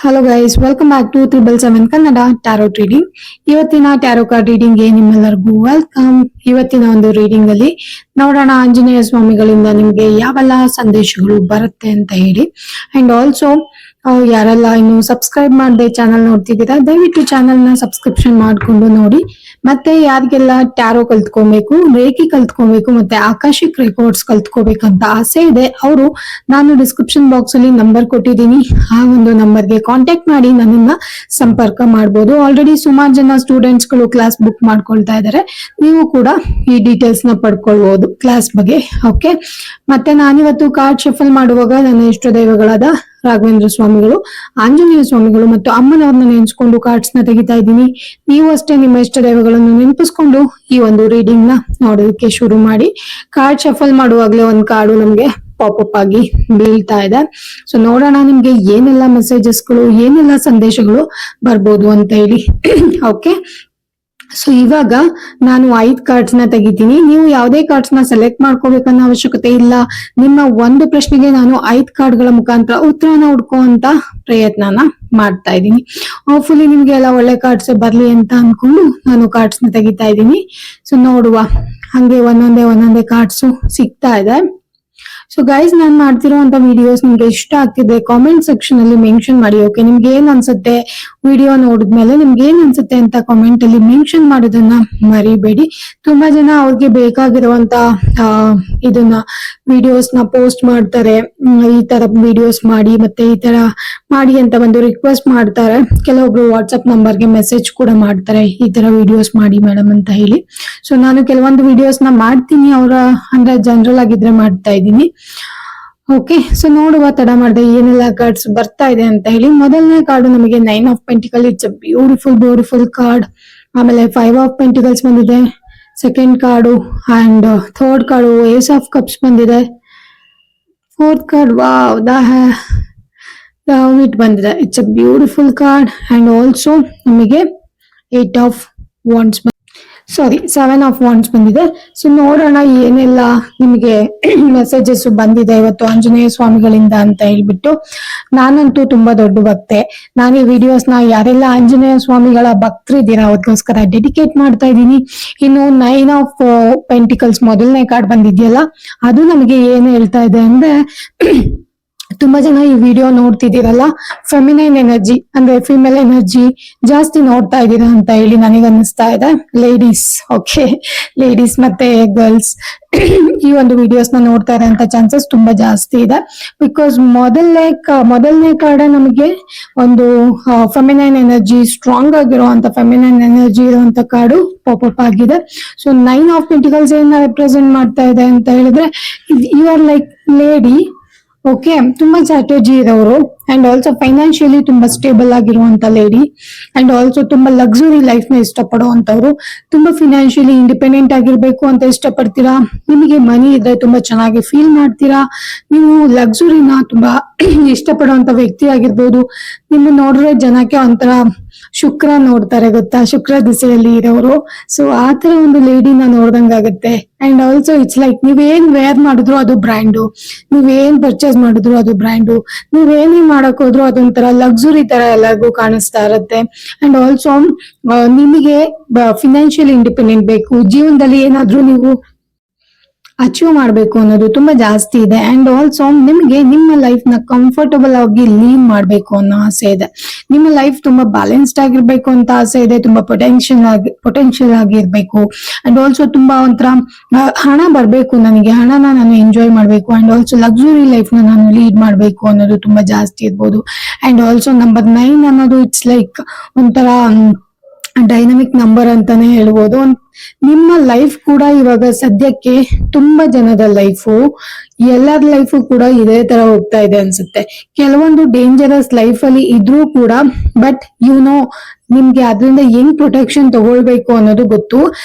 Hello guys, welcome back to 777 Kannada tarot reading. ಇವತ್ತಿನ tarot card reading ಗೆ ನಿಮ್ಮೆಲ್ಲರಿಗೂ welcome. ಇವತ್ತಿನ ಒಂದು ರೀಡಿಂಗ್ ಅಲ್ಲಿ ನೋಡೋಣ ಆಂಜನೇಯ ಸ್ವಾಮಿಗಳಿಂದ ನಿಮ್ಗೆ ಯಾವೆಲ್ಲ ಸಂದೇಶಗಳು ಬರುತ್ತೆ ಅಂತ ಹೇಳಿ. ಅಂಡ್ ಆಲ್ಸೋ ಯಾರೆಲ್ಲ ಇನ್ನು ಸಬ್ಸ್ಕ್ರೈಬ್ ಮಾಡದೆ ಚಾನಲ್ ನೋಡ್ತಿದ್ದೀರಾ, ದಯವಿಟ್ಟು ಚಾನಲ್ ನ ಸಬ್ಸ್ಕ್ರಿಪ್ಷನ್ ಮಾಡ್ಕೊಂಡು ನೋಡಿ. ಮತ್ತೆ ಯಾರಿಗೆಲ್ಲ ಟ್ಯಾರೋ ಕಲ್ತ್ಕೊಬೇಕು, ರೇಖಿ ಕಲ್ತ್ಕೊಬೇಕು, ಮತ್ತೆ ಆಕಾಶಿಕ್ ರೆಕಾರ್ಡ್ಸ್ ಕಲ್ತ್ಕೋಬೇಕಂತ ಆಸೆ ಇದೆ, ಅವರು ನಾನು ಡಿಸ್ಕ್ರಿಪ್ಷನ್ ಬಾಕ್ಸ್ ಅಲ್ಲಿ ನಂಬರ್ ಕೊಟ್ಟಿದ್ದೀನಿ. ಆ ಒಂದು ನಂಬರ್ಗೆ ಕಾಂಟ್ಯಾಕ್ಟ್ ಮಾಡಿ ನನ್ನನ್ನ ಸಂಪರ್ಕ ಮಾಡಬಹುದು. ಆಲ್ರೆಡಿ ಸುಮಾರು ಜನ ಸ್ಟೂಡೆಂಟ್ಸ್ ಗಳು ಕ್ಲಾಸ್ ಬುಕ್ ಮಾಡ್ಕೊಳ್ತಾ ಇದ್ದಾರೆ. ನೀವು ಕೂಡ ಈ ಡೀಟೇಲ್ಸ್ ನ ಪಡ್ಕೊಳ್ಬಹುದು ಕ್ಲಾಸ್ ಬಗ್ಗೆ. ಓಕೆ, ಮತ್ತೆ ನಾನಿವತ್ತು ಕಾರ್ಡ್ ಶಫಲ್ ಮಾಡುವಾಗ ನನ್ನ ಇಷ್ಟ ದೈವಗಳಾದ ರಾಘವೇಂದ್ರ ಸ್ವಾಮಿಗಳು, ಆಂಜನೇಯ ಸ್ವಾಮಿಗಳು ಮತ್ತು ಅಮ್ಮನವ್ರನ್ನ ನೆನೆಸ್ಕೊಂಡು ಕಾರ್ಡ್ಸ್ ನ ತೆಗಿತಾ ಇದ್ದೀನಿ. ನೀವು ಅಷ್ಟೇ ನಿಮ್ಮ ಇಷ್ಟ ದೈವಗಳನ್ನು ನೆನಪಿಸ್ಕೊಂಡು ಈ ಒಂದು ರೀಡಿಂಗ್ ನ ನೋಡೋದಕ್ಕೆ ಶುರು ಮಾಡಿ. ಕಾರ್ಡ್ ಶಫಲ್ ಮಾಡುವಾಗ್ಲೇ ಒಂದು ಕಾರ್ಡು ನಮ್ಗೆ ಪಾಪಪ್ ಆಗಿ ಬೀಳ್ತಾ ಇದೆ. ಸೊ ನೋಡೋಣ ನಿಮ್ಗೆ ಏನೆಲ್ಲ ಮೆಸೇಜಸ್ಗಳು, ಏನೆಲ್ಲ ಸಂದೇಶಗಳು ಬರ್ಬೋದು ಅಂತ ಹೇಳಿ. ಓಕೆ, ಸೊ ಇವಾಗ ನಾನು 5 ಕಾರ್ಡ್ಸ್ ನ ತೆಗಿತೀನಿ. ನೀವು ಯಾವುದೇ ಕಾರ್ಡ್ಸ್ ನ ಸೆಲೆಕ್ಟ್ ಮಾಡ್ಕೋಬೇಕನ್ನೋ ಅವಶ್ಯಕತೆ ಇಲ್ಲ. ನಿಮ್ಮ ಒಂದು ಪ್ರಶ್ನೆಗೆ ನಾನು 5 ಕಾರ್ಡ್ಗಳ ಮುಖಾಂತರ ಉತ್ತರನ ಹುಡ್ಕೋಂತ ಪ್ರಯತ್ನನ ಮಾಡ್ತಾ ಇದ್ದೀನಿ. ಹೋಪ್ಫುಲಿ ನಿಮ್ಗೆ ಎಲ್ಲ ಒಳ್ಳೆ ಕಾರ್ಡ್ಸ್ ಬರ್ಲಿ ಅಂತ ಅನ್ಕೊಂಡು ನಾನು ಕಾರ್ಡ್ಸ್ ನ ತೆಗಿತಾ ಇದ್ದೀನಿ. ಸೊ ನೋಡುವ, ಹಂಗೆ ಒಂದೊಂದೇ ಕಾರ್ಡ್ಸ್ ಸಿಗ್ತಾ ಇದೆ. ಸೊ ಗೈಸ್, ನಾನ್ ಮಾಡ್ತಿರೋಂತ ವಿಡಿಯೋಸ್ ನಿಮ್ಗೆ ಇಷ್ಟ ಆಗ್ತಿದೆ ಕಾಮೆಂಟ್ ಸೆಕ್ಷನ್ ಅಲ್ಲಿ ಮೆನ್ಷನ್ ಮಾಡಿ. ಓಕೆ, ನಿಮ್ಗೆ ಏನ್ ಅನ್ಸುತ್ತೆ ವಿಡಿಯೋ ನೋಡಿದ್ಮೇಲೆ, ನಿಮ್ಗೆ ಏನ್ ಅನ್ಸುತ್ತೆ ಅಂತ ಕಾಮೆಂಟ್ ಅಲ್ಲಿ ಮೆನ್ಷನ್ ಮಾಡೋದನ್ನ ಮರಿಬೇಡಿ. ತುಂಬಾ ಜನ ಅವ್ರಿಗೆ ಬೇಕಾಗಿರುವಂತ ಇದನ್ನ ವಿಡಿಯೋಸ್ ನ ಪೋಸ್ಟ್ ಮಾಡ್ತಾರೆ, ಈ ತರ ವಿಡಿಯೋಸ್ ಮಾಡಿ ಮತ್ತೆ ಈ ತರ ಮಾಡಿ ಅಂತ ಒಂದು ರಿಕ್ವೆಸ್ಟ್ ಮಾಡ್ತಾರೆ. ಕೆಲವೊಬ್ರು ವಾಟ್ಸ್ಆಪ್ ನಂಬರ್ಗೆ ಮೆಸೇಜ್ ಕೂಡ ಮಾಡ್ತಾರೆ, ಈ ತರ ವಿಡಿಯೋಸ್ ಮಾಡಿ ಮೇಡಮ್ ಅಂತ ಹೇಳಿ. ಸೊ ನಾನು ಕೆಲವೊಂದು ವಿಡಿಯೋಸ್ ನ ಮಾಡ್ತೀನಿ, ಅವರ ಅಂದ್ರೆ ಜನರಲ್ ಆಗಿದ್ರೆ ಮಾಡ್ತಾ ಇದ್ದೀನಿ. ಓಕೆ, ಸೊ ನೋಡುವ, ತಡ ಮಾಡದೆ ಏನೆಲ್ಲ ಕಾರ್ಡ್ಸ್ ಬರ್ತಾ ಇದೆ ಅಂತ ಹೇಳಿ. ಮೊದಲನೇ ಕಾರ್ಡ್ ನಮಗೆ 9 of pentacle, it's a beautiful card. ಆಮೇಲೆ 5 ಆಫ್ ಪೆಂಟಿಕಲ್ಸ್ ಬಂದಿದೆ second card, and third card ace of cups ಬಂದಿದೆ. ಫೋರ್ತ್ ಕಾರ್ಡ್ ವಾವ್, ಇಟ್ ಬಂದಿದೆ, it's a beautiful card. And also ನಮಗೆ 8 ಆಫ್ ವಾಂಡ್ಸ್, 7 ಆಫ್ ವಾಂಡ್ಸ್ ಬಂದಿದೆ. So ನೋಡೋಣ ಏನೆಲ್ಲ ನಿಮಗೆ messages ಬಂದಿದೆ ಇವತ್ತು ಆಂಜನೇಯ ಸ್ವಾಮಿಗಳಿಂದ ಅಂತ ಹೇಳ್ಬಿಟ್ಟು. ನಾನಂತೂ ತುಂಬಾ ದೊಡ್ಡ ಭಕ್ತೆ. ನಾನು ಈ ವಿಡಿಯೋಸ್ ನ ಯಾರೆಲ್ಲ ಆಂಜನೇಯ ಸ್ವಾಮಿಗಳ ಭಕ್ತರಿದ್ದೀರಾ ಅವ್ರಿಗೋಸ್ಕರ ಡೆಡಿಕೇಟ್ ಮಾಡ್ತಾ ಇದ್ದೀನಿ. ಇನ್ನು 9 ಆಫ್ ಪೆಂಟಿಕಲ್ಸ್ ಮೊದಲನೇ ಕಾರ್ಡ್ ಬಂದಿದ್ಯಲ್ಲ, ಅದು ನಮಗೆ ಏನ್ ಹೇಳ್ತಾ ಇದೆ ಅಂದ್ರೆ, ತುಂಬಾ ಜನ ಈ ವಿಡಿಯೋ ನೋಡ್ತಿದ್ದೀರಲ್ಲ, ಫೆಮಿನೈನ್ ಎನರ್ಜಿ ಅಂದ್ರೆ ಫಿಮೇಲ್ ಎನರ್ಜಿ ಜಾಸ್ತಿ ನೋಡ್ತಾ ಇದ್ದೀರಾ ಅಂತ ಹೇಳಿ ನನಗೆ ಅನ್ನಿಸ್ತಾ ಇದೆ. ಲೇಡೀಸ್, ಓಕೆ, ಲೇಡೀಸ್ ಮತ್ತೆ ಗರ್ಲ್ಸ್ ಈ ಒಂದು ವಿಡಿಯೋಸ್ ನ ನೋಡ್ತಾ ಇರೋಂತ ಚಾನ್ಸಸ್ ತುಂಬಾ ಜಾಸ್ತಿ ಇದೆ. ಬಿಕಾಸ್ ಮೊದಲನೇ ಕಾರ್ಡ್ ನಮಗೆ ಒಂದು ಫೆಮಿನೈನ್ ಎನರ್ಜಿ, ಸ್ಟ್ರಾಂಗ್ ಆಗಿರುವಂತ ಫೆಮಿನೈನ್ ಎನರ್ಜಿ ಇರುವಂತ ಕಾರ್ಡು ಪಾಪಪ್ ಆಗಿದೆ. ಸೊ 9 ಆಫ್ ಪೆಂಟಿಕಲ್ಸ್ ಏನ ರೆಪ್ರೆಸೆಂಟ್ ಮಾಡ್ತಾ ಇದೆ ಅಂತ ಹೇಳಿದ್ರೆ, you are like lady. Okay, ತುಂಬಾ ಸ್ಟ್ರಾಟಜಿ ಇರೋರು, ಅಂಡ್ ಆಲ್ಸೋ ಫೈನಾನ್ಷಿಯಲಿ ತುಂಬಾ ಸ್ಟೇಬಲ್ ಆಗಿರುವಂತ ಲೇಡಿ, ಅಂಡ್ ಆಲ್ಸೋ ತುಂಬಾ ಲಕ್ಸುರಿ ಲೈಫ್ ನ ಇಷ್ಟಪಡುವಂತವ್ರು. ತುಂಬಾ ಫಿನಾನ್ಷಿಯಲಿ ಇಂಡಿಪೆಂಡೆಂಟ್ ಆಗಿರ್ಬೇಕು ಅಂತ ಇಷ್ಟಪಡ್ತೀರಾ. ನಿಮಗೆ ಮನಿ ಇದ್ರೆ ತುಂಬಾ ಚೆನ್ನಾಗಿ ಫೀಲ್ ಮಾಡ್ತೀರಾ. ನೀವು ಲಕ್ಸುರಿನ ತುಂಬಾ ಇಷ್ಟಪಡುವಂತ ವ್ಯಕ್ತಿ ಆಗಿರ್ಬೋದು. ನಿಮ್ಮ ನೋಡಿದ್ರೆ ಜನಕ್ಕೆ ಒಂಥರ ಶುಕ್ರ ನೋಡ್ತಾರೆ ಗೊತ್ತಾ, ಶುಕ್ರ ದಿಸೆಯಲ್ಲಿ ಇರೋರು. ಸೊ ಆ ತರ ಒಂದು ಲೇಡಿನ ನೋಡ್ದಂಗಾಗತ್ತೆ. ಅಂಡ್ ಆಲ್ಸೋ ಇಟ್ಸ್ ಲೈಕ್ ನೀವೇನ್ ವೇರ್ ಮಾಡಿದ್ರು ಅದು ಬ್ರ್ಯಾಂಡು, ನೀವೇನ್ ಪರ್ಚೇಸ್ ಮಾಡಿದ್ರು ಅದು ಬ್ರ್ಯಾಂಡು, ನೀವೇನೇ ಮಾಡಕ್ ಹೋದ್ರು ಅದೊಂಥರ ಲಕ್ಸುರಿ ತರ ಎಲ್ಲರಿಗೂ ಕಾಣಿಸ್ತಾ ಇರತ್ತೆ. ಅಂಡ್ ಆಲ್ಸೋ ನಿಮಗೆ ಫಿನಾನ್ಷಿಯಲ್ ಇಂಡಿಪೆಂಡೆಂಟ್ ಬೇಕು, ಜೀವನದಲ್ಲಿ ಏನಾದ್ರೂ ನೀವು ಅಚೀವ್ ಮಾಡ್ಬೇಕು ಅನ್ನೋದು ತುಂಬಾ ಜಾಸ್ತಿ ಇದೆ. ಅಂಡ್ ಆಲ್ಸೋ ನಿಮ್ಗೆ ನಿಮ್ಮ ಲೈಫ್ ನ ಕಂಫರ್ಟಬಲ್ ಆಗಿ ಲೀವ್ ಮಾಡ್ಬೇಕು ಅನ್ನೋ ಆಸೆ ಇದೆ. ನಿಮ್ಮ ಲೈಫ್ ತುಂಬಾ ಬ್ಯಾಲೆನ್ಸ್ಡ್ ಆಗಿರ್ಬೇಕು ಅಂತ ಆಸೆ ಇದೆ, ತುಂಬಾ ಪೊಟೆನ್ಶಿಯಲ್ ಆಗಿರ್ಬೇಕು. ಅಂಡ್ ಆಲ್ಸೋ ತುಂಬಾ ಒಂಥರ ಹಣ ಬರ್ಬೇಕು, ನನಗೆ ಹಣನ ನಾನು ಎಂಜಾಯ್ ಮಾಡ್ಬೇಕು, ಅಂಡ್ ಆಲ್ಸೋ ಲಕ್ಸುರಿ ಲೈಫ್ ನ ನಾನು ಲೀಡ್ ಮಾಡ್ಬೇಕು ಅನ್ನೋದು ತುಂಬಾ ಜಾಸ್ತಿ ಇರ್ಬೋದು. ಅಂಡ್ ಆಲ್ಸೋ ನಂಬರ್ 9 ಅನ್ನೋದು ಇಟ್ಸ್ ಲೈಕ್ ಒಂಥರ ಡೈನಮಿಕ್ ನಂಬರ್ ಅಂತಾನೆ ಹೇಳ್ಬೋದು. ನಿಮ್ಮ ಲೈಫ್ ಕೂಡ ಇವಾಗ ಸದ್ಯಕ್ಕೆ ತುಂಬಾ ಜನದ ಲೈಫು, ಎಲ್ಲರ ಲೈಫು ಕೂಡ ಇದೇ ತರ ಹೋಗ್ತಾ ಇದೆ ಅನ್ಸುತ್ತೆ. ಕೆಲವೊಂದು ಡೇಂಜರಸ್ ಲೈಫ್ ಅಲ್ಲಿ ಇದ್ರೂ ಕೂಡ, ಬಟ್ ನಿಮ್ಗೆ ಅದರಿಂದ ಹೆಂಗ್ ಪ್ರೊಟೆಕ್ಷನ್ ತಗೊಳ್ಬೇಕು ಅನ್ನೋದು ಗೊತ್ತು.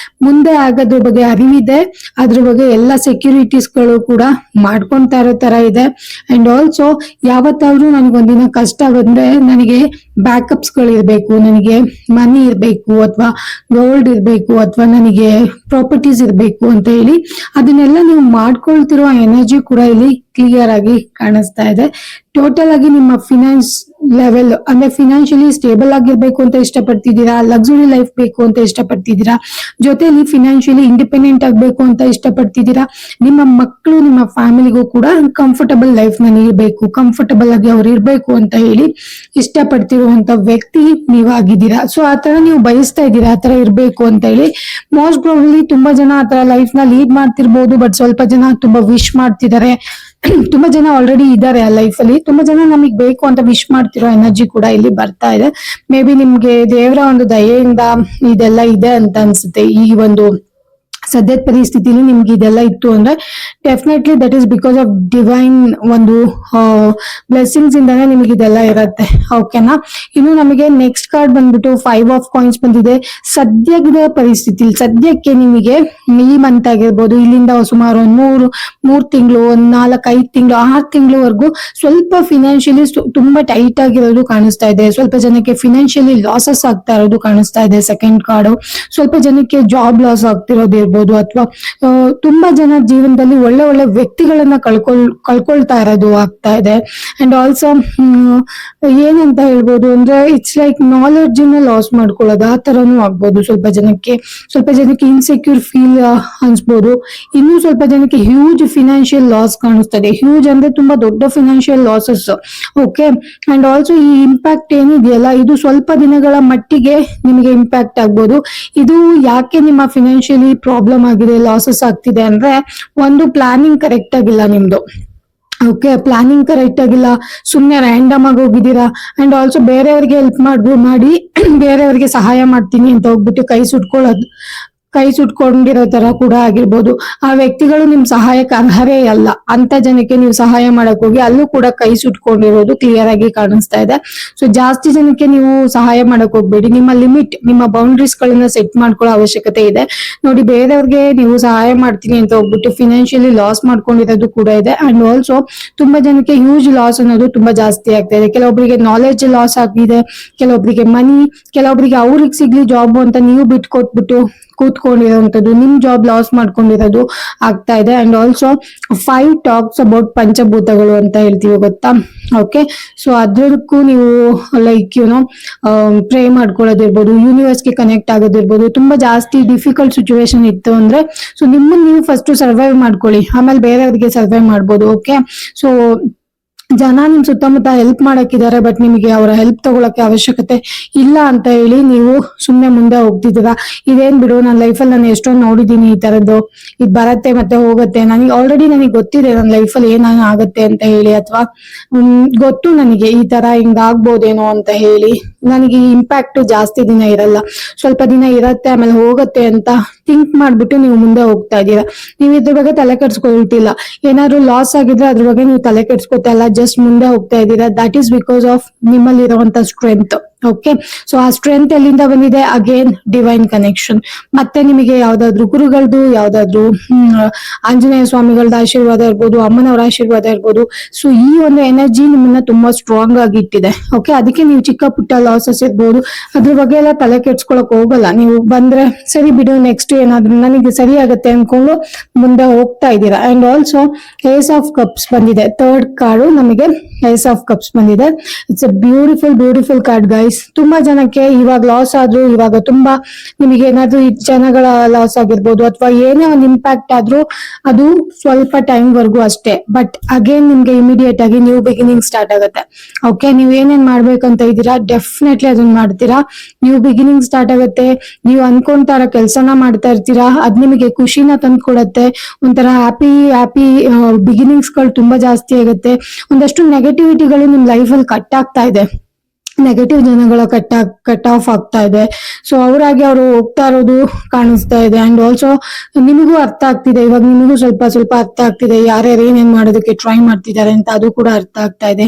ಮುಂದೆ ಆಗೋದ್ರ ಬಗ್ಗೆ ಅರಿವಿದೆ, ಅದ್ರ ಬಗ್ಗೆ ಎಲ್ಲ ಸೆಕ್ಯೂರಿಟೀಸ್ ಗಳು ಕೂಡ ಮಾಡ್ಕೊಂತಾ ಇರೋ ತರ ಇದೆ. ಅಂಡ್ ಆಲ್ಸೋ ಯಾವತ್ತಾದ್ರೂ ನನಗೊಂದಿನ ಕಷ್ಟ ಬಂದ್ರೆ ನನಗೆ ಬ್ಯಾಕಪ್ಸ್ ಗಳು ಇರ್ಬೇಕು, ನನಗೆ ಮನಿ ಇರ್ಬೇಕು, ಅಥವಾ ಗೋಲ್ಡ್ ಇರ್ಬೇಕು, ಅಥವಾ ನನಗೆ ಪ್ರಾಪರ್ಟೀಸ್ ಇರ್ಬೇಕು ಅಂತ ಹೇಳಿ ಅದನ್ನೆಲ್ಲ ನೀವು ಮಾಡ್ಕೊಳ್ತಿರೋ ಎನರ್ಜಿ ಕೂಡ ಇಲ್ಲಿ ಕ್ಲಿಯರ್ ಆಗಿ ಕಾಣಿಸ್ತಾ ಇದೆ. ಟೋಟಲ್ ಆಗಿ ನಿಮ್ಮ ಲೆವೆಲ್ ಅಂದ್ರೆ ಫಿನಾನ್ಷಿಯಲಿ ಸ್ಟೇಬಲ್ ಆಗಿರ್ಬೇಕು ಅಂತ ಇಷ್ಟಪಡ್ತಿದ್ದೀರಾ, ಲಕ್ಸುರಿ ಲೈಫ್ ಬೇಕು ಅಂತ ಇಷ್ಟಪಡ್ತಿದ್ದೀರಾ, ಜೊತೆಲಿ ಫಿನಾನ್ಷಿಯಲಿ ಇಂಡಿಪೆಂಡೆಂಟ್ ಆಗ್ಬೇಕು ಅಂತ ಇಷ್ಟಪಡ್ತಿದ್ದೀರಾ, ನಿಮ್ಮ ಮಕ್ಕಳು ನಿಮ್ಮ ಫ್ಯಾಮಿಲಿಗೂ ಕೂಡ ಕಂಫರ್ಟಬಲ್ ಲೈಫ್ ನ ನೀಡಬೇಕು, ಕಂಫರ್ಟಬಲ್ ಆಗಿ ಅವ್ರು ಇರ್ಬೇಕು ಅಂತ ಹೇಳಿ ಇಷ್ಟಪಡ್ತಿರುವಂತ ವ್ಯಕ್ತಿ ನೀವಾಗಿದ್ದೀರಾ. ಸೊ ಆತರ ನೀವು ಬಯಸ್ತಾ ಇದ್ದೀರಾ ಆತರ ಇರ್ಬೇಕು ಅಂತ ಹೇಳಿ. ಮೋಸ್ಟ್ ಪ್ರಾಬಬ್ಲಿ ತುಂಬಾ ಜನ ಆತರ ಲೈಫ್ ನ ಲೀಡ್ ಮಾಡ್ತಿರ್ಬೋದು, ಬಟ್ ಸ್ವಲ್ಪ ಜನ ತುಂಬಾ ವಿಶ್ ಮಾಡ್ತಿದ್ದಾರೆ. ತುಂಬಾ ಜನ ಆಲ್ರೆಡಿ ಇದ್ದಾರೆ ಆ ಲೈಫ್ ಅಲ್ಲಿ, ತುಂಬಾ ಜನ ನಮಗ್ ಬೇಕು ಅಂತ ವಿಶ್ ಮಾಡ್ತಿರೋ ಎನರ್ಜಿ ಕೂಡ ಇಲ್ಲಿ ಬರ್ತಾ ಇದೆ. ಮೇ ಬಿ ನಿಮ್ಗೆ ದೇವರ ಒಂದು ದಯೆಯಿಂದ ಇದೆಲ್ಲ ಇದೆ ಅಂತ ಅನ್ಸುತ್ತೆ. ಈ ಒಂದು ಸದ್ಯದ ಪರಿಸ್ಥಿತಿಲಿ ನಿಮ್ಗೆ ಇದೆಲ್ಲ ಇತ್ತು ಅಂದ್ರೆ definitely that is because of divine ಒಂದು ಬ್ಲೆಸ್ಸಿಂಗ್ಸ್ ಇಂದಾನೆ ನಿಮಗೆ ಇದೆಲ್ಲ ಇರತ್ತೆ. ಓಕೆನಾ. ಇನ್ನು ನಮಗೆ ನೆಕ್ಸ್ಟ್ ಕಾರ್ಡ್ ಬಂದ್ಬಿಟ್ಟು 5 ಆಫ್ ಕಾಯಿನ್ಸ್ ಬಂದಿದೆ. ಸದ್ಯದ ಪರಿಸ್ಥಿತಿ ಸದ್ಯಕ್ಕೆ ನಿಮಗೆ ಈ ಮಂತ್ ಆಗಿರ್ಬೋದು, ಇಲ್ಲಿಂದ ಸುಮಾರು ಒಂದ್ ಮೂರ್ ತಿಂಗಳು, 4-5 ತಿಂಗಳು, 6 ತಿಂಗಳವರೆಗೂ ಸ್ವಲ್ಪ ಫಿನಾನ್ಷಿಯಲಿ ತುಂಬಾ ಟೈಟ್ ಆಗಿರೋದು ಕಾಣಿಸ್ತಾ ಇದೆ. ಸ್ವಲ್ಪ ಜನಕ್ಕೆ ಫಿನಾನ್ಷಿಯಲಿ ಲಾಸಸ್ ಆಗ್ತಾ ಇರೋದು ಕಾಣಿಸ್ತಾ ಇದೆ. ಸೆಕೆಂಡ್ ಕಾರ್ಡ್ ಸ್ವಲ್ಪ ಜನಕ್ಕೆ ಜಾಬ್ ಲಾಸ್ ಆಗ್ತಿರೋದು ಇರ್ಬೋದು, ಅಥವಾ ತುಂಬಾ ಜನ ಜೀವನದಲ್ಲಿ ಒಳ್ಳೆ ಒಳ್ಳೆ ವ್ಯಕ್ತಿಗಳನ್ನ ಕಳ್ಕೊಳ್ತಾ ಇರೋದು ಆಗ್ತಾ ಇದೆ. ಅಂಡ್ ಆಲ್ಸೋ ಏನಂತ ಹೇಳ್ಬೋದು ಅಂದ್ರೆ ಇಟ್ಸ್ ಲೈಕ್ ನಾಲೆಡ್ಜ್ ನ ಲಾಸ್ ಮಾಡ್ಕೊಳ್ಳೋದು ಆ ತರನು ಆಗ್ಬೋದು. ಸ್ವಲ್ಪ ಜನಕ್ಕೆ ಇನ್ಸೆಕ್ಯೂರ್ ಫೀಲ್ ಅನ್ಸ್ಬೋದು. ಇನ್ನು ಸ್ವಲ್ಪ ಜನಕ್ಕೆ ಹ್ಯೂಜ್ ಫಿನಾನ್ಷಿಯಲ್ ಲಾಸ್ ಕಾಣಿಸ್ತದೆ. ಹ್ಯೂಜ್ ಅಂದ್ರೆ ತುಂಬಾ ದೊಡ್ಡ financial losses. Okay. And also ಈ ಇಂಪ್ಯಾಕ್ಟ್ ಏನಿದೆಯಲ್ಲ ಇದು ಸ್ವಲ್ಪ ದಿನಗಳ ಮಟ್ಟಿಗೆ ನಿಮಗೆ ಇಂಪ್ಯಾಕ್ಟ್ ಆಗ್ಬೋದು. ಇದು ಯಾಕೆ ನಿಮ್ಮ ಫಿನಾನ್ಷಿಯಲಿ ಪ್ರಾಬ್ಲಮ್ ಆಗಿದೆ, ಲಾಸಸ್ ಆಗ್ತಿದೆ ಅಂದ್ರೆ ಒಂದು ಪ್ಲಾನಿಂಗ್ ಕರೆಕ್ಟ್ ಆಗಿಲ್ಲ ನಿಮ್ದು. ಓಕೆ. ಪ್ಲಾನಿಂಗ್ ಕರೆಕ್ಟ್ ಆಗಿಲ್ಲ, ಸುಮ್ನೆ ರ್ಯಾಂಡಮ್ ಆಗಿ ಹೋಗಿದ್ದೀರಾ. ಅಂಡ್ ಆಲ್ಸೋ ಬೇರೆಯವ್ರಿಗೆ ಹೆಲ್ಪ್ ಮಾಡಿ ಬೇರೆಯವ್ರಿಗೆ ಸಹಾಯ ಮಾಡ್ತೀನಿ ಅಂತ ಹೋಗ್ಬಿಟ್ಟು ಕೈ ಸುಟ್ಕೊಂಡಿರೋ ತರ ಕೂಡ ಆಗಿರ್ಬೋದು. ಆ ವ್ಯಕ್ತಿಗಳು ನಿಮ್ ಸಹಾಯಕ್ಕೆ ಅರ್ಹರೇ ಅಲ್ಲ ಅಂತ ಜನಕ್ಕೆ ನೀವು ಸಹಾಯ ಮಾಡಕ್ ಹೋಗಿ ಅಲ್ಲೂ ಕೂಡ ಕೈ ಸುಟ್ಕೊಂಡಿರೋದು ಕ್ಲಿಯರ್ ಆಗಿ ಕಾಣಿಸ್ತಾ ಇದೆ. ಸೊ ಜಾಸ್ತಿ ಜನಕ್ಕೆ ನೀವು ಸಹಾಯ ಮಾಡಕ್ ಹೋಗ್ಬೇಡಿ. ನಿಮ್ಮ ಲಿಮಿಟ್, ನಿಮ್ಮ ಬೌಂಡ್ರೀಸ್ ಗಳನ್ನ ಸೆಟ್ ಮಾಡ್ಕೊಳ್ಳೋ ಅವಶ್ಯಕತೆ ಇದೆ. ನೋಡಿ, ಬೇರೆಯವ್ರಿಗೆ ನೀವು ಸಹಾಯ ಮಾಡ್ತೀನಿ ಅಂತ ಹೋಗ್ಬಿಟ್ಟು ಫಿನಾನ್ಷಿಯಲಿ ಲಾಸ್ ಮಾಡ್ಕೊಂಡಿರೋದು ಕೂಡ ಇದೆ. ಅಂಡ್ ಆಲ್ಸೋ ತುಂಬಾ ಜನಕ್ಕೆ ಹ್ಯೂಜ್ ಲಾಸ್ ಅನ್ನೋದು ತುಂಬಾ ಜಾಸ್ತಿ ಆಗ್ತಾ ಇದೆ. ಕೆಲವೊಬ್ಬರಿಗೆ ನಾಲೆಡ್ಜ್ ಲಾಸ್ ಆಗಿದೆ, ಕೆಲವೊಬ್ಬರಿಗೆ ಮನಿ, ಕೆಲವೊಬ್ಬರಿಗೆ ಅವ್ರಿಗೆ ಸಿಗ್ಲಿ ಜಾಬ್ ಅಂತ ನೀವು ಬಿಟ್ಕೊಟ್ಬಿಟ್ಟು ಕೂತ್ಕೊಂಡಿರೋಂಥದ್ದು, ನಿಮ್ ಜಾಬ್ ಲಾಸ್ ಮಾಡ್ಕೊಂಡಿರೋದು ಆಗ್ತಾ ಇದೆ. ಅಂಡ್ ಆಲ್ಸೋ 5 ಟಾಕ್ಸ್ ಅಬೌಟ್ ಪಂಚಭೂತಗಳು ಅಂತ ಹೇಳ್ತೀವಿ ಗೊತ್ತಾ. ಓಕೆ. ಸೊ ಅದಕ್ಕೂ ನೀವು ಲೈಕ್ ಪ್ರೇ ಮಾಡ್ಕೊಳ್ಳೋದಿರ್ಬೋದು, ಯೂನಿವರ್ಸ್ಗೆ ಕನೆಕ್ಟ್ ಆಗೋದಿರ್ಬೋದು. ತುಂಬಾ ಜಾಸ್ತಿ ಡಿಫಿಕಲ್ಟ್ ಸಿಚುವೇಶನ್ ಇತ್ತು ಅಂದ್ರೆ ಸೊ ನಿಮ್ಮನ್ನ ನೀವು ಫಸ್ಟ್ ಸರ್ವೈವ್ ಮಾಡ್ಕೊಳ್ಳಿ, ಆಮೇಲೆ ಬೇರೆಯವ್ರಿಗೆ ಸರ್ವೈವ್ ಮಾಡ್ಬೋದು. ಓಕೆ. ಸೊ ಜನ ನಿಮ್ ಸುತ್ತಮುತ್ತ ಹೆಲ್ಪ್ ಮಾಡಕ್ಕಿದ್ದಾರೆ, ಬಟ್ ನಿಮಗೆ ಅವರ ಹೆಲ್ಪ್ ತಗೊಳಕ್ಕೆ ಅವಶ್ಯಕತೆ ಇಲ್ಲ ಅಂತ ಹೇಳಿ ನೀವು ಸುಮ್ನೆ ಮುಂದೆ ಹೋಗ್ತಿದ್ದೀರಾ. ಇದೇನ್ ಬಿಡು, ನನ್ನ ಲೈಫಲ್ಲಿ ನಾನು ಎಷ್ಟೊಂದು ನೋಡಿದೀನಿ ಈ ತರದ್ದು, ಇದು ಬರತ್ತೆ ಮತ್ತೆ ಹೋಗುತ್ತೆ, ನನಗೆ ಗೊತ್ತಿದೆ ನನ್ನ ಲೈಫಲ್ಲಿ ಏನಾನ ಆಗತ್ತೆ ಅಂತ ಹೇಳಿ, ಅಥವಾ ಗೊತ್ತು ನನಗೆ ಈ ತರ ಹಿಂಗಾಗ್ಬೋದೇನೋ ಅಂತ ಹೇಳಿ. ನನಗೆ ಇಂಪ್ಯಾಕ್ಟ್ ಜಾಸ್ತಿ ದಿನ ಇರಲ್ಲ, ಸ್ವಲ್ಪ ದಿನ ಇರತ್ತೆ ಆಮೇಲೆ ಹೋಗತ್ತೆ ಅಂತ ಥಿಂಕ್ ಮಾಡ್ಬಿಟ್ಟು ನೀವು ಮುಂದೆ ಹೋಗ್ತಾ ಇದ್ದೀರಾ. ನೀವು ಇದ್ರ ಬಗ್ಗೆ ತಲೆ ಕೆಡ್ಸ್ಕೊಳ್ತಿಲ್ಲ. ಏನಾದ್ರು ಲಾಸ್ ಆಗಿದ್ರೆ ಅದ್ರ ಬಗ್ಗೆ ನೀವು ತಲೆ ಕೆಡ್ಸ್ಕೊತಾ ಇಲ್ಲ, ಜಸ್ಟ್ ಮುಂದೆ ಹೋಗ್ತಾ ಇದ್ದೀರಾ. ದಟ್ ಈಸ್ ಬಿಕಾಸ್ ಆಫ್ ನಿಮ್ಮಲ್ಲಿ ಇರುವಂತ ಸ್ಟ್ರೆಂತ್. ಓಕೆ. ಸೊ ಆ ಸ್ಟ್ರೆಂತ್ ಎಲ್ಲಿಂದ ಬಂದಿದೆ? Again divine connection. ಮತ್ತೆ ನಿಮಗೆ ಯಾವ್ದಾದ್ರು ಗುರುಗಳದ್ದು, ಯಾವ್ದಾದ್ರು ಆಂಜನೇಯ ಸ್ವಾಮಿಗಳದ ಆಶೀರ್ವಾದ ಇರ್ಬೋದು, ಅಮ್ಮನವರ ಆಶೀರ್ವಾದ ಇರ್ಬೋದು. ಸೊ ಈ ಒಂದು ಎನರ್ಜಿ ನಿಮ್ಮನ್ನ ತುಂಬಾ ಸ್ಟ್ರಾಂಗ್ ಆಗಿ ಇಟ್ಟಿದೆ. ಓಕೆ. ಅದಕ್ಕೆ ನೀವು ಚಿಕ್ಕ ಪುಟ್ಟ ಲಾಸಸ್ ಇರ್ಬೋದು, ಅದ್ರ ಬಗ್ಗೆ ಎಲ್ಲ ತಲೆ ಕೆಡ್ಸ್ಕೊಳಕ್ ಹೋಗಲ್ಲ. ನೀವು ಬಂದ್ರೆ ಸರಿ ಬಿಡು, ನೆಕ್ಸ್ಟ್ ಏನಾದ್ರು ನನಗೆ ಸರಿ ಆಗತ್ತೆ ಅನ್ಕೊಂಡು ಮುಂದೆ ಹೋಗ್ತಾ ಇದ್ದೀರಾ. And also ace of cups ಬಂದಿದೆ. ಥರ್ಡ್ ಕಾರ್ಡು ನಮಗೆ ಏಸ್ ಆಫ್ ಕಪ್ಸ್ ಬಂದಿದೆ. It's a beautiful card guys. ತುಂಬಾ ಜನಕ್ಕೆ ಇವಾಗ ಲಾಸ್ ಆದ್ರೂ, ಇವಾಗ ತುಂಬಾ ನಿಮಗೆ ಏನಾದ್ರೂ ಜನಗಳ ಲಾಸ್ ಆಗಿರ್ಬೋದು, ಅಥವಾ ಏನೇ ಒಂದು ಇಂಪ್ಯಾಕ್ಟ್ ಆದ್ರೂ ಅದು ಸ್ವಲ್ಪ ಟೈಮ್ ವರ್ಗೂ ಅಷ್ಟೇ. ಬಟ್ ಅಗೇನ್ ನಿಮ್ಗೆ ಇಮಿಡಿಯೇಟ್ ಆಗಿ ನ್ಯೂ ಬಿಗಿನಿಂಗ್ ಸ್ಟಾರ್ಟ್ ಆಗುತ್ತೆ. ಓಕೆ. ನೀವ್ ಏನೇನ್ ಮಾಡ್ಬೇಕಂತ ಇದ್ದೀರಾ ಡೆಫಿನೆಟ್ಲಿ ಅದನ್ನ ಮಾಡ್ತೀರಾ. ನ್ಯೂ ಬಿಗಿನಿಂಗ್ ಸ್ಟಾರ್ಟ್ ಆಗುತ್ತೆ. ನೀವು ಅನ್ಕೊಂತಾರ ಕೆಲ್ಸನ ಮಾಡ್ತಾ ಇರ್ತೀರಾ, ಅದ್ ನಿಮಗೆ ಖುಷಿನ ತಂದ್ಕೊಡತ್ತೆ. ಒಂಥರ ಹ್ಯಾಪಿ ಬಿಗಿನಿಂಗ್ಸ್ ಗಳು ತುಂಬಾ ಜಾಸ್ತಿ ಆಗುತ್ತೆ. ಒಂದಷ್ಟು ನೆಗೆಟಿವಿಟಿಗಳು ನಿಮ್ ಲೈಫ್ ಅಲ್ಲಿ ಕಟ್ ಆಗ್ತಾ ಇದೆ. ನೆಗೆಟಿವ್ ಜನಗಳ ಕಟ್ ಆಫ್ ಆಗ್ತಾ ಇದೆ. ಸೊ ಅವರಾಗಿ ಅವರು ಹೋಗ್ತಾ ಇರೋದು ಕಾಣಿಸ್ತಾ ಇದೆ. ಅಂಡ್ ಆಲ್ಸೋ ನಿಮಗೂ ಅರ್ಥ ಆಗ್ತಿದೆ, ಇವಾಗ ನಿಮಗೂ ಸ್ವಲ್ಪ ಅರ್ಥ ಆಗ್ತಿದೆ ಯಾರ್ಯಾರು ಏನೇನ್ ಮಾಡೋದಕ್ಕೆ ಟ್ರೈ ಮಾಡ್ತಿದ್ದಾರೆ ಅಂತ, ಅದು ಕೂಡ ಅರ್ಥ ಆಗ್ತಾ ಇದೆ.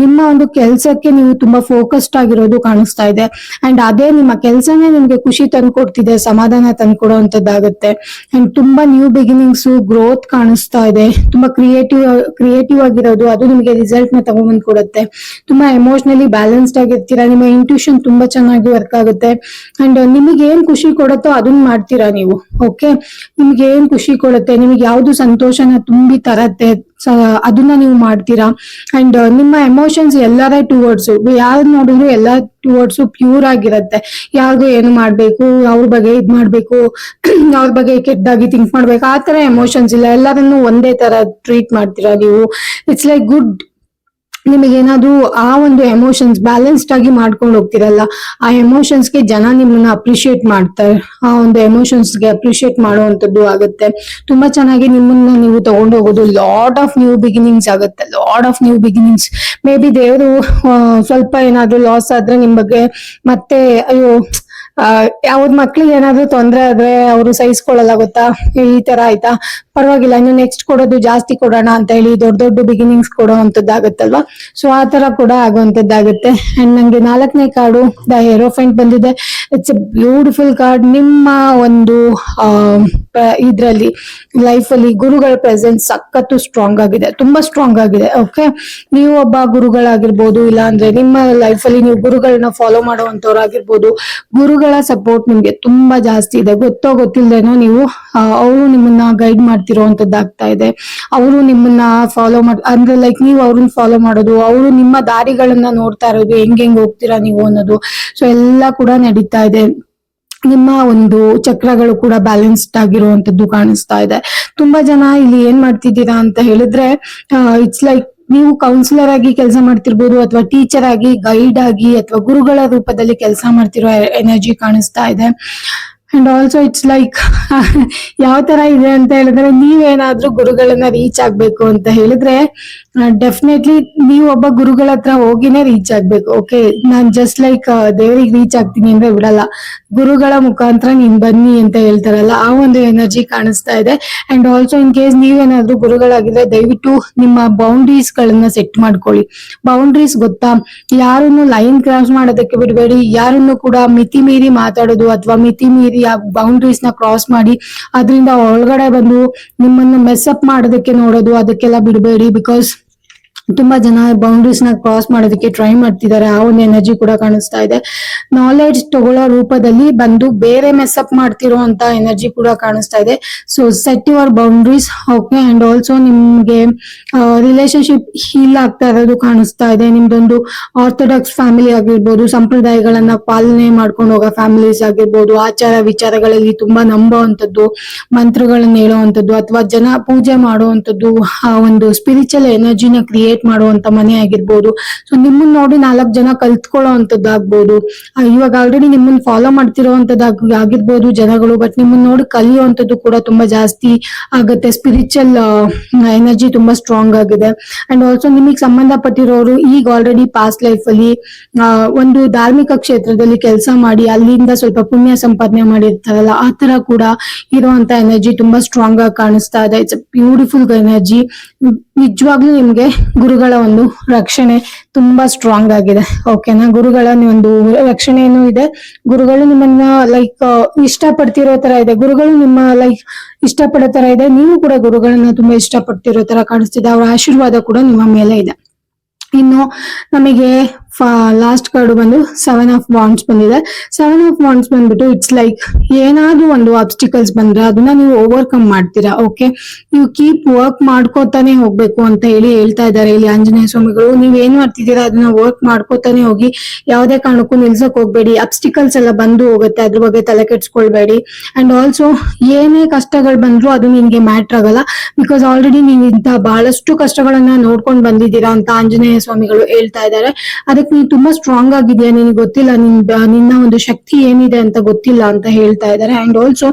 ನಿಮ್ಮ ಒಂದು ಕೆಲ್ಸಕ್ಕೆ ನೀವು ತುಂಬಾ ಫೋಕಸ್ಡ್ ಆಗಿರೋದು ಕಾಣಿಸ್ತಾ ಇದೆ. ಅಂಡ್ ಅದೇ ನಿಮ್ಮ ಕೆಲ್ಸನೇ ನಿಮ್ಗೆ ಖುಷಿ ತಂದ್ಕೊಡ್ತಿದೆ, ಸಮಾಧಾನ ತಂದ್ಕೊಡುವಂತದ್ದಾಗುತ್ತೆ. ಅಂಡ್ ತುಂಬಾ ನ್ಯೂ ಬಿಗಿನಿಂಗ್ಸ್, ಗ್ರೋತ್ ಕಾಣಿಸ್ತಾ ಇದೆ. ತುಂಬಾ ಕ್ರಿಯೇಟಿವ್ ಆಗಿರೋದು, ಅದು ನಿಮಗೆ ರಿಸಲ್ಟ್ ನ ತಗೊಂಡ್ಬಂದ್ ಕೊಡುತ್ತೆ. ತುಂಬಾ ಎಮೋಷನಲಿ ಬ್ಯಾಲೆನ್ಸ್ಡ್ ಆಗಿ ಆಗಿರ್ತೀರಾ, ನಿಮ್ಮ ಇಂಟ್ಯೂಷನ್ ತುಂಬಾ ಚೆನ್ನಾಗಿ ವರ್ಕ್ ಆಗುತ್ತೆ. ಅಂಡ್ ನಿಮಗೆ ಏನ್ ಖುಷಿ ಕೊಡುತ್ತೋ ಅದನ್ನ ಮಾಡ್ತೀರಾ ನೀವು. ಓಕೆ, ನಿಮ್ಗೆ ಏನ್ ಖುಷಿ ಕೊಡುತ್ತೆ, ನಿಮಗೆ ಯಾವ್ದು ಸಂತೋಷನ ತುಂಬಿ ತರತ್ತೆ, ಅದನ್ನ ನೀವು ಮಾಡ್ತೀರಾ. ಅಂಡ್ ನಿಮ್ಮ ಎಮೋಷನ್ಸ್ ಎಲ್ಲರ ಟುವರ್ಡ್ಸ್, ಯಾರು ನೋಡಿದ್ರು ಎಲ್ಲ ಟುವರ್ಡ್ಸ್ ಪ್ಯೂರ್ ಆಗಿರತ್ತೆ. ಯಾರಿಗೂ ಏನು ಮಾಡ್ಬೇಕು, ಅವ್ರ ಬಗ್ಗೆ ಇದ್ ಮಾಡ್ಬೇಕು, ಅವ್ರ ಬಗ್ಗೆ ಕೆಟ್ಟದಾಗಿ ಥಿಂಕ್ ಮಾಡ್ಬೇಕು, ಆ ತರ ಎಮೋಷನ್ಸ್ ಇಲ್ಲ. ಎಲ್ಲರನ್ನು ಒಂದೇ ತರ ಟ್ರೀಟ್ ಮಾಡ್ತೀರಾ ನೀವು. It's like good. ನಿಮಗೇನಾದ್ರೂ ಆ ಒಂದು ಎಮೋಷನ್ಸ್ ಬ್ಯಾಲೆನ್ಸ್ಡ್ ಆಗಿ ಮಾಡ್ಕೊಂಡು ಹೋಗ್ತಿರಲ್ಲ, ಆ ಎಮೋಷನ್ಸ್ಗೆ ಜನ ನಿಮ್ಮನ್ನ ಅಪ್ರಿಶಿಯೇಟ್ ಮಾಡ್ತಾರೆ. ಆ ಒಂದು ಎಮೋಷನ್ಸ್ಗೆ ಅಪ್ರಿಶಿಯೇಟ್ ಮಾಡುವಂತದ್ದು ಆಗುತ್ತೆ. ತುಂಬಾ ಚೆನ್ನಾಗಿ ನಿಮ್ಮನ್ನ ನೀವು ತಗೊಂಡು ಹೋಗೋದು. ಲಾಟ್ ಆಫ್ ನ್ಯೂ ಬಿಗಿನಿಂಗ್ಸ್ ಆಗುತ್ತೆ, lot of new beginnings. May be ದೇವರು ಸ್ವಲ್ಪ ಏನಾದ್ರು ಲಾಸ್ ಆದ್ರೆ ನಿಮ್ ಬಗ್ಗೆ ಮತ್ತೆ ಅಯ್ಯೋ ಅವ್ರ ಮಕ್ಳಿಗೆ ಏನಾದ್ರು ತೊಂದ್ರೆ ಆದ್ರೆ ಅವರು ಸಹಿಸ್ಕೊಳ್ಳಲ್ಲ ಗೊತ್ತಾ, ಈ ತರ ಆಯ್ತಾ ಪರವಾಗಿಲ್ಲ ಇನ್ನು ನೆಕ್ಸ್ಟ್ ಕೊಡೋದು ಜಾಸ್ತಿ ಕೊಡೋಣ ಅಂತ ಹೇಳಿ ದೊಡ್ಡ ದೊಡ್ಡ ಬಿಗಿನಿಂಗ್ಸ್ ಕೊಡೋ ಅಂತದ್ದಾಗತ್ತಲ್ವಾ. ಸೊ ಆ ತರ ಕೂಡ ಆಗುವಂತದ್ದಾಗುತ್ತೆ. ಅಂಡ್ ನಂಗೆ 4ನೇ ಕಾರ್ಡು ದ ಏರೋಫೆಂಟ್ ಬಂದಿದೆ. It's A beautiful card. ನಿಮ್ಮ ಒಂದು ಇದ್ರಲ್ಲಿ ಲೈಫ್ ಅಲ್ಲಿ ಗುರುಗಳ ಪ್ರೆಸೆನ್ಸ್ ಸಖತ್ತು ಸ್ಟ್ರಾಂಗ್ ಆಗಿದೆ, ತುಂಬಾ ಸ್ಟ್ರಾಂಗ್ ಆಗಿದೆ. ಓಕೆ, ನೀವು ಒಬ್ಬ ಗುರುಗಳಾಗಿರ್ಬೋದು, ಇಲ್ಲ ಅಂದ್ರೆ ನಿಮ್ಮ ಲೈಫ್ ಅಲ್ಲಿ ನೀವು ಗುರುಗಳನ್ನ ಫಾಲೋ ಮಾಡುವಂತವ್ರಾಗಿರ್ಬೋದು. ಗುರುಗಳ ಸಪೋರ್ಟ್ ನಿಮ್ಗೆ ತುಂಬಾ ಜಾಸ್ತಿ ಇದೆ. ಗೊತ್ತೋ ಗೊತ್ತಿಲ್ಲದೇನೋ ನೀವು ಅವರು ನಿಮ್ಮನ್ನ ಗೈಡ್ ಮಾಡ್ತಿರೋಂಥದ್ದಾಗ್ತಾ ಇದೆ. ಅವರು ನಿಮ್ಮನ್ನ ಫಾಲೋ ಅಂದ್ರೆ ಲೈಕ್ ನೀವು ಅವ್ರನ್ನ ಫಾಲೋ ಮಾಡೋದು, ಅವರು ನಿಮ್ಮ ದಾರಿಗಳನ್ನ ನೋಡ್ತಾ ಇರೋದು, ಹೆಂಗ್ ಹೋಗ್ತೀರಾ ನೀವು ಅನ್ನೋದು. ಸೊ ಎಲ್ಲ ಕೂಡ ನಡೀತಾ ಇದೆ. ನಿಮ್ಮ ಒಂದು ಚಕ್ರಗಳು ಕೂಡ ಬ್ಯಾಲೆನ್ಸ್ಡ್ ಆಗಿರುವಂತದ್ದು ಕಾಣಿಸ್ತಾ ಇದೆ. ತುಂಬಾ ಜನ ಇಲ್ಲಿ ಏನ್ ಮಾಡ್ತಿದ್ದೀರಾ ಅಂತ ಹೇಳಿದ್ರೆ, ಇಟ್ಸ್ ಲೈಕ್ ನೀವು ಕೌನ್ಸಿಲರ್ ಆಗಿ ಕೆಲಸ ಮಾಡ್ತಿರ್ಬೋದು, ಅಥವಾ ಟೀಚರ್ ಆಗಿ, ಗೈಡ್ ಆಗಿ, ಅಥವಾ ಗುರುಗಳ ರೂಪದಲ್ಲಿ ಕೆಲಸ ಮಾಡ್ತಿರೋ ಎನರ್ಜಿ ಕಾಣಿಸ್ತಾ ಇದೆ. ಅಂಡ್ ಆಲ್ಸೋ ಇಟ್ಸ್ ಲೈಕ್ ಯಾವ ತರ ಇದೆ ಅಂತ ಹೇಳಿದ್ರೆ, ನೀವೇನಾದ್ರೂ ಗುರುಗಳನ್ನ ರೀಚ್ ಆಗ್ಬೇಕು ಅಂತ ಹೇಳಿದ್ರೆ ಡೆಫಿನೆಟ್ಲಿ ನೀವು ಒಬ್ಬ ಗುರುಗಳ ಹತ್ರ ಹೋಗಿನೇ ರೀಚ್ ಆಗ್ಬೇಕು. ಓಕೆ, ನಾನ್ ಜಸ್ಟ್ ಲೈಕ್ ದೇವರಿಗೆ ರೀಚ್ ಆಗ್ತೀನಿ ಅಂದ್ರೆ ಬಿಡಲ್ಲ, ಗುರುಗಳ ಮುಖಾಂತರ ನೀನ್ ಬನ್ನಿ ಅಂತ ಹೇಳ್ತಾರಲ್ಲ, ಆ ಒಂದು ಎನರ್ಜಿ ಕಾಣಿಸ್ತಾ ಇದೆ. ಅಂಡ್ ಆಲ್ಸೋ ಇನ್ ಕೇಸ್ ನೀವೇನಾದ್ರೂ ಗುರುಗಳಾಗಿದ್ರೆ ದಯವಿಟ್ಟು ನಿಮ್ಮ ಬೌಂಡ್ರೀಸ್ ಗಳನ್ನ ಸೆಟ್ ಮಾಡ್ಕೊಳ್ಳಿ. ಬೌಂಡ್ರೀಸ್ ಗೊತ್ತಾ, ಯಾರನ್ನು ಲೈನ್ ಕ್ರಾಸ್ ಮಾಡೋದಕ್ಕೆ ಬಿಡಬೇಡಿ. ಯಾರನ್ನು ಕೂಡ ಮಿತಿ ಮೀರಿ ಮಾತಾಡೋದು ಅಥವಾ ಮಿತಿ ಮೀರಿ ಆ ಬೌಂಡ್ರೀಸ್ ನ ಕ್ರಾಸ್ ಮಾಡಿ ಅದರಿಂದ ಒಳಗಡೆ ಬಂದು ನಿಮ್ಮನ್ನು ಮೆಸ್ಅಪ್ ಮಾಡೋದಕ್ಕೆ ನೋಡೋದು, ಅದಕ್ಕೆಲ್ಲ ಬಿಡಬೇಡಿ. ಬಿಕಾಸ್ ತುಂಬಾ ಜನ ಬೌಂಡ್ರೀಸ್ ನ ಕ್ರಾಸ್ ಮಾಡೋದಕ್ಕೆ ಟ್ರೈ ಮಾಡ್ತಿದ್ದಾರೆ. ಆ ಒಂದು ಎನರ್ಜಿ ಕೂಡ ಕಾಣಿಸ್ತಾ ಇದೆ. ನಾಲೆಡ್ಜ್ ತಗೊಳ್ಳೋ ರೂಪದಲ್ಲಿ ಬಂದು ಬೇರೆ ಮೆಸ್ಅಪ್ ಮಾಡ್ತಿರೋ ಅಂತ ಎನರ್ಜಿ ಕೂಡ ಕಾಣಿಸ್ತಾ ಇದೆ. So set your boundaries. Okay, and also ನಿಮ್ಗೆ ರಿಲೇಶನ್ಶಿಪ್ ಹೀಲ್ ಆಗ್ತಾ ಇರೋದು ಕಾಣಿಸ್ತಾ ಇದೆ. ನಿಮ್ದೊಂದು ಆರ್ಥೋಡಾಕ್ಸ್ ಫ್ಯಾಮಿಲಿ ಆಗಿರ್ಬೋದು, ಸಂಪ್ರದಾಯಗಳನ್ನ ಪಾಲನೆ ಮಾಡ್ಕೊಂಡು ಹೋಗೋ ಫ್ಯಾಮಿಲೀಸ್ ಆಗಿರ್ಬೋದು, ಆಚಾರ ವಿಚಾರಗಳಲ್ಲಿ ತುಂಬಾ ನಂಬುವಂಥದ್ದು, ಮಂತ್ರಗಳನ್ನ ಹೇಳುವಂಥದ್ದು, ಅಥವಾ ಜನ ಪೂಜೆ ಮಾಡುವಂಥದ್ದು, ಆ ಒಂದು ಸ್ಪಿರಿಚುವಲ್ ಎನರ್ಜಿನ ಕ್ರಿಯೇಟ್ ಮಾಡುವಂತ ಮನೆ ಆಗಿರ್ಬೋದು. ಸೊ ನಿಮ್ಮನ್ನ ನೋಡಿ 4 ಜನ ಕಲ್ತ್ಕೊಳ್ಳೋ ಅಂತದ್ದಾಗ್ಬೋದು. ಇವಾಗ ಆಲ್ರೆಡಿ ನಿಮ್ಮನ್ನ ಫಾಲೋ ಮಾಡ್ತಿರೋಂಥದ್ದು ಆಗಿರ್ಬೋದು ಜನಗಳು, ಬಟ್ ನಿಮ್ಮನ್ನ ನೋಡಿ ಕಲಿಯುವಂಥದ್ದು ಕೂಡ ತುಂಬಾ ಜಾಸ್ತಿ ಆಗುತ್ತೆ. ಸ್ಪಿರಿಚುವಲ್ ಎನರ್ಜಿ ತುಂಬಾ ಸ್ಟ್ರಾಂಗ್ ಆಗಿದೆ. ಅಂಡ್ ಆಲ್ಸೋ ನಿಮಗೆ ಸಂಬಂಧಪಟ್ಟಿರೋರು ಈಗ ಆಲ್ರೆಡಿ ಪಾಸ್ಟ್ ಲೈಫ್ ಅಲ್ಲಿ ಒಂದು ಧಾರ್ಮಿಕ ಕ್ಷೇತ್ರದಲ್ಲಿ ಕೆಲಸ ಮಾಡಿ ಅಲ್ಲಿಂದ ಸ್ವಲ್ಪ ಪುಣ್ಯ ಸಂಪಾದನೆ ಮಾಡಿರ್ತಾರಲ್ಲ, ಆ ತರ ಕೂಡ ಇರುವಂತ ಎನರ್ಜಿ ತುಂಬಾ ಸ್ಟ್ರಾಂಗ್ ಆಗಿ ಕಾಣಿಸ್ತಾ ಇದೆ. It's beautiful energy. ನಿಜವಾಗ್ಲೂ ನಿಮ್ಗೆ ಗುರುಗಳ ಒಂದು ರಕ್ಷಣೆ ತುಂಬಾ ಸ್ಟ್ರಾಂಗ್ ಆಗಿದೆ. ಓಕೆನಾ, ಗುರುಗಳ ಒಂದು ರಕ್ಷಣೆನೂ ಇದೆ. ಗುರುಗಳು ನಿಮ್ಮನ್ನ ಲೈಕ್ ಇಷ್ಟ ಪಡ್ತಿರೋ ತರ ಇದೆ. ಗುರುಗಳು ನಿಮ್ಮ ಲೈಕ್ ಇಷ್ಟ ಪಡೋ ತರ ಇದೆ. ನೀವು ಕೂಡ ಗುರುಗಳನ್ನ ತುಂಬಾ ಇಷ್ಟ ಪಡ್ತಿರೋ ತರ ಕಾಣಿಸ್ತಿದೆ. ಅವರ ಆಶೀರ್ವಾದ ಕೂಡ ನಿಮ್ಮ ಮೇಲೆ ಇದೆ. ಇನ್ನು ನಮಗೆ ಲಾಸ್ಟ್ ಕಾರ್ಡ್ ಬಂದು 7 ಆಫ್ ವಾಂಡ್ಸ್ ಬಂದಿದೆ. 7 ಆಫ್ ವಾಂಡ್ಸ್ ಬಂದ್ಬಿಟ್ಟು ಇಟ್ಸ್ ಲೈಕ್ ಏನಾದ್ರೂ ಒಂದು ಆಬ್ಸ್ಟಿಕಲ್ಸ್ ಬಂದ್ರೆ ಅದನ್ನ ನೀವು ಓವರ್ಕಮ್ ಮಾಡ್ತೀರಾ. ಓಕೆ, ನೀವು ಕೀಪ್ ವರ್ಕ್ ಮಾಡ್ಕೋತಾನೆ ಹೋಗ್ಬೇಕು ಅಂತ ಹೇಳಿ ಹೇಳ್ತಾ ಇದ್ದಾರೆ ಇಲ್ಲಿ ಆಂಜನೇಯ ಸ್ವಾಮಿಗಳು. ನೀವ್ ಏನ್ ಮಾಡ್ತಿದ್ದೀರಾ ಅದನ್ನ ವರ್ಕ್ ಮಾಡ್ಕೋತಾನೆ ಹೋಗಿ, ಯಾವ್ದೇ ಕಾರಣಕ್ಕೂ ನಿಲ್ಸಕ್ ಹೋಗ್ಬೇಡಿ. ಅಬ್ಸ್ಟಿಕಲ್ಸ್ ಎಲ್ಲ ಬಂದು ಹೋಗುತ್ತೆ, ಅದ್ರ ಬಗ್ಗೆ ತಲೆ ಕೆಡ್ಸ್ಕೊಳ್ಬೇಡಿ. ಅಂಡ್ ಆಲ್ಸೋ ಏನೇ ಕಷ್ಟಗಳು ಬಂದ್ರು ಅದು ನಿಮ್ಗೆ ಮ್ಯಾಟ್ರ್ ಆಗಲ್ಲ. ಬಿಕಾಸ್ ಆಲ್ರೆಡಿ ನೀವು ಇಂತ ಬಹಳಷ್ಟು ಕಷ್ಟಗಳನ್ನ ನೋಡ್ಕೊಂಡು ಬಂದಿದ್ದೀರಾ ಅಂತ ಆಂಜನೇಯ ಸ್ವಾಮಿಗಳು ಹೇಳ್ತಾ ಇದ್ದಾರೆ. ಅದಕ್ಕೆ ನೀನು ತುಂಬಾ ಸ್ಟ್ರಾಂಗ್ ಆಗಿದೆಯಾ, ನಿನಗೆ ಗೊತ್ತಿಲ್ಲ ನಿನ್ನ ಒಂದು ಶಕ್ತಿ ಏನಿದೆ ಅಂತ ಗೊತ್ತಿಲ್ಲ ಅಂತ ಹೇಳ್ತಾ ಇದ್ದಾರೆ. ಅಂಡ್ ಆಲ್ಸೋ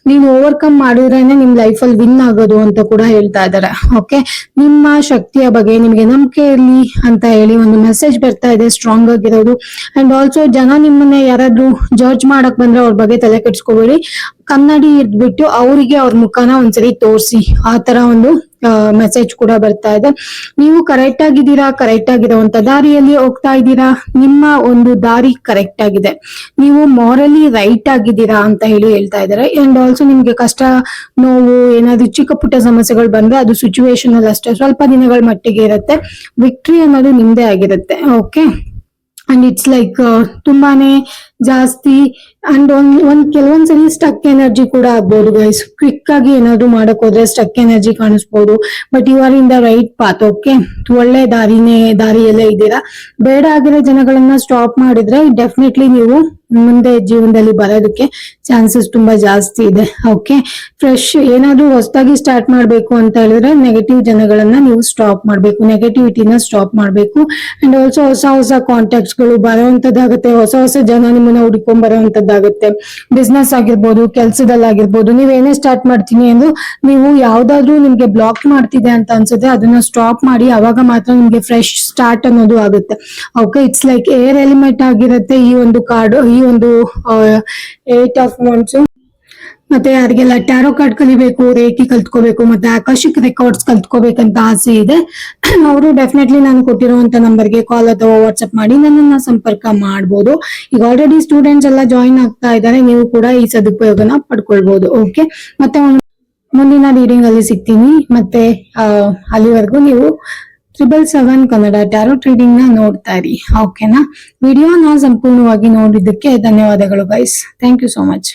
ನೀನು ಓವರ್ಕಮ್ ಮಾಡಿದ್ರೇನೆ ನಿಮ್ ಲೈಫ್ ಅಲ್ಲಿ ವಿನ್ ಆಗೋದು ಅಂತ ಕೂಡ ಹೇಳ್ತಾ ಇದ್ದಾರೆ. ಓಕೆ, ನಿಮ್ಮ ಶಕ್ತಿಯ ಬಗ್ಗೆ ನಿಮ್ಗೆ ನಂಬಿಕೆ ಇರ್ಲಿ ಅಂತ ಹೇಳಿ ಒಂದು ಮೆಸೇಜ್ ಬರ್ತಾ ಇದೆ, ಸ್ಟ್ರಾಂಗ್ ಆಗಿರೋದು. ಅಂಡ್ ಆಲ್ಸೋ ಜನ ನಿಮ್ಮನ್ನ ಯಾರಾದ್ರೂ ಜಡ್ಜ್ ಮಾಡಕ್ ಬಂದ್ರೆ ಅವ್ರ ಬಗ್ಗೆ ತಲೆ ಕೆಡ್ಸ್ಕೋಬೇಡಿ. ಕನ್ನಡಿ ಇದ್ಬಿಟ್ಟು ಅವರಿಗೆ ಅವ್ರ ಮುಖನ ಒಂದ್ಸರಿ ತೋರಿಸಿ, ಆ ತರ ಒಂದು ಮೆಸೇಜ್ ಕೂಡ ಬರ್ತಾ ಇದೆ. ನೀವು ಕರೆಕ್ಟ್ ಆಗಿದ್ದೀರಾ, ಕರೆಕ್ಟ್ ಆಗಿರುವಂತ ದಾರಿಯಲ್ಲಿ ಹೋಗ್ತಾ ಇದ್ದೀರಾ. ನಿಮ್ಮ ಒಂದು ದಾರಿ ಕರೆಕ್ಟ್ ಆಗಿದೆ. ನೀವು ಮಾರಲಿ ರೈಟ್ ಆಗಿದ್ದೀರಾ ಅಂತ ಹೇಳಿ ಹೇಳ್ತಾ ಇದ್ದಾರೆ. ಅಂಡ್ ಆಲ್ಸೋ ನಿಮ್ಗೆ ಕಷ್ಟ, ನೋವು, ಏನಾದ್ರು ಚಿಕ್ಕ ಪುಟ್ಟ ಸಮಸ್ಯೆಗಳು ಬಂದ್ರೆ ಅದು ಸಿಚುವೇಶನ್ ಅಲ್ಲಿ ಅಷ್ಟೇ, ಸ್ವಲ್ಪ ದಿನಗಳ ಮಟ್ಟಿಗೆ ಇರುತ್ತೆ. ವಿಕ್ಟ್ರಿ ಅನ್ನೋದು ನಿಮ್ದೇ ಆಗಿರುತ್ತೆ. ಓಕೆ, ಅಂಡ್ ಇಟ್ಸ್ ಲೈಕ್ ತುಂಬಾನೇ ಜಾಸ್ತಿ. ಅಂಡ್ ಒಂದ್ ಕೆಲವೊಂದ್ಸಲಿ ಸ್ಟಕ್ ಎನರ್ಜಿ ಕೂಡ ಆಗ್ಬೋದು ಗೈಸ್. ಕ್ವಿಕ್ ಆಗಿ ಏನಾದ್ರು ಮಾಡಕ್ ಹೋದ್ರೆ ಸ್ಟಕ್ ಎನರ್ಜಿ ಕಾಣಿಸ್ಬೋದು. But you are in the right path. Okay, ಒಳ್ಳೆ ದಾರಿಯಲ್ಲೇ ಇದ್ದೀರಾ. ಬೇಡ ಆಗಿರೋ ಜನಗಳನ್ನ ಸ್ಟಾಪ್ ಮಾಡಿದ್ರೆ ಡೆಫಿನೆಟ್ಲಿ ನೀವು ಮುಂದೆ ಜೀವನದಲ್ಲಿ ಬರೋದಕ್ಕೆ ಚಾನ್ಸಸ್ ತುಂಬಾ ಜಾಸ್ತಿ ಇದೆ. ಓಕೆ, ಫ್ರೆಶ್ ಏನಾದ್ರು ಹೊಸದಾಗಿ ಸ್ಟಾರ್ಟ್ ಮಾಡ್ಬೇಕು ಅಂತ ಹೇಳಿದ್ರೆ ನೆಗೆಟಿವ್ ಜನಗಳನ್ನ ನೀವು ಸ್ಟಾಪ್ ಮಾಡ್ಬೇಕು, ನೆಗೆಟಿವಿಟಿನ ಸ್ಟಾಪ್ ಮಾಡ್ಬೇಕು. ಅಂಡ್ ಆಲ್ಸೋ ಹೊಸ ಹೊಸ ಕಾಂಟ್ಯಾಕ್ಟ್ಸ್ ಗಳು ಬರುವಂತದ್ದಾಗುತ್ತೆ, ಹೊಸ ಹೊಸ ಜನ ನಿಮ್ಮನ್ನ ಹುಡ್ಕೊಂಡ್ ಬರುವಂತದ್ದಾಗುತ್ತೆ. ಬಿಸ್ನೆಸ್ ಆಗಿರ್ಬೋದು, ಕೆಲ್ಸದಲ್ಲಾಗಿರ್ಬೋದು, ನೀವ್ ಏನೇ ಸ್ಟಾರ್ಟ್ ಮಾಡ್ತೀನಿ ಎಂದು ನೀವು ಯಾವ್ದಾದ್ರು ನಿಮ್ಗೆ ಬ್ಲಾಕ್ ಮಾಡ್ತಿದೆ ಅಂತ ಅನ್ಸುತ್ತೆ ಅದನ್ನ ಸ್ಟಾಪ್ ಮಾಡಿ, ಅವಾಗ ಮಾತ್ರ ನಿಮ್ಗೆ ಫ್ರೆಶ್ ಸ್ಟಾರ್ಟ್ ಅನ್ನೋದು ಆಗುತ್ತೆ. Okay, it's like air element ಆಗಿರುತ್ತೆ ಈ ಒಂದು ಕಾರ್ಡ್, ಈ ಒಂದು 8 ಆಫ್ ವಾಂಡ್ಸ್. ಮತ್ತೆ ಯಾರಿಗೆಲ್ಲ ಟ್ಯಾರೋ ಕಾರ್ಡ್ ಕಲಿಬೇಕು, ರೇಖಿ ಕಲ್ತ್ಕೋಬೇಕು, ಮತ್ತೆ ಆಕಾಶಿಕ್ ರೆಕಾರ್ಡ್ಸ್ ಕಲ್ತ್ಕೋಬೇಕಂತ ಆಸೆ ಇದೆ ಅವರು ಡೆಫಿನೆಟ್ಲಿ ನಾನು ಕೊಟ್ಟಿರುವಂತ ನಂಬರ್ಗೆ ಕಾಲ್ ಅಥವಾ ವಾಟ್ಸ್ಆಪ್ ಮಾಡಿ ನನ್ನನ್ನ ಸಂಪರ್ಕ ಮಾಡ್ಬೋದು. ಈಗ ಆಲ್ರೆಡಿ ಸ್ಟೂಡೆಂಟ್ಸ್ ಎಲ್ಲ ಜಾಯಿನ್ ಆಗ್ತಾ ಇದ್ದಾರೆ, ನೀವು ಕೂಡ ಈ ಸದುಪಯೋಗನ ಪಡ್ಕೊಳ್ಬಹುದು. ಓಕೆ, ಮತ್ತೆ ಮುಂದಿನ ರೀಡಿಂಗ್ ಅಲ್ಲಿ ಸಿಗ್ತೀನಿ. ಮತ್ತೆ ಅಲ್ಲಿವರೆಗೂ ನೀವು 777 ಕನ್ನಡ ಟ್ಯಾರೋಟ್ ರೀಡಿಂಗ್ ನ ನೋಡ್ತಾ ಇರಿ. ಓಕೆನಾ? ವಿಡಿಯೋನ ಸಂಪೂರ್ಣವಾಗಿ ನೋಡಿದ್ದಕ್ಕೆ ಧನ್ಯವಾದಗಳು guys. Thank you so much.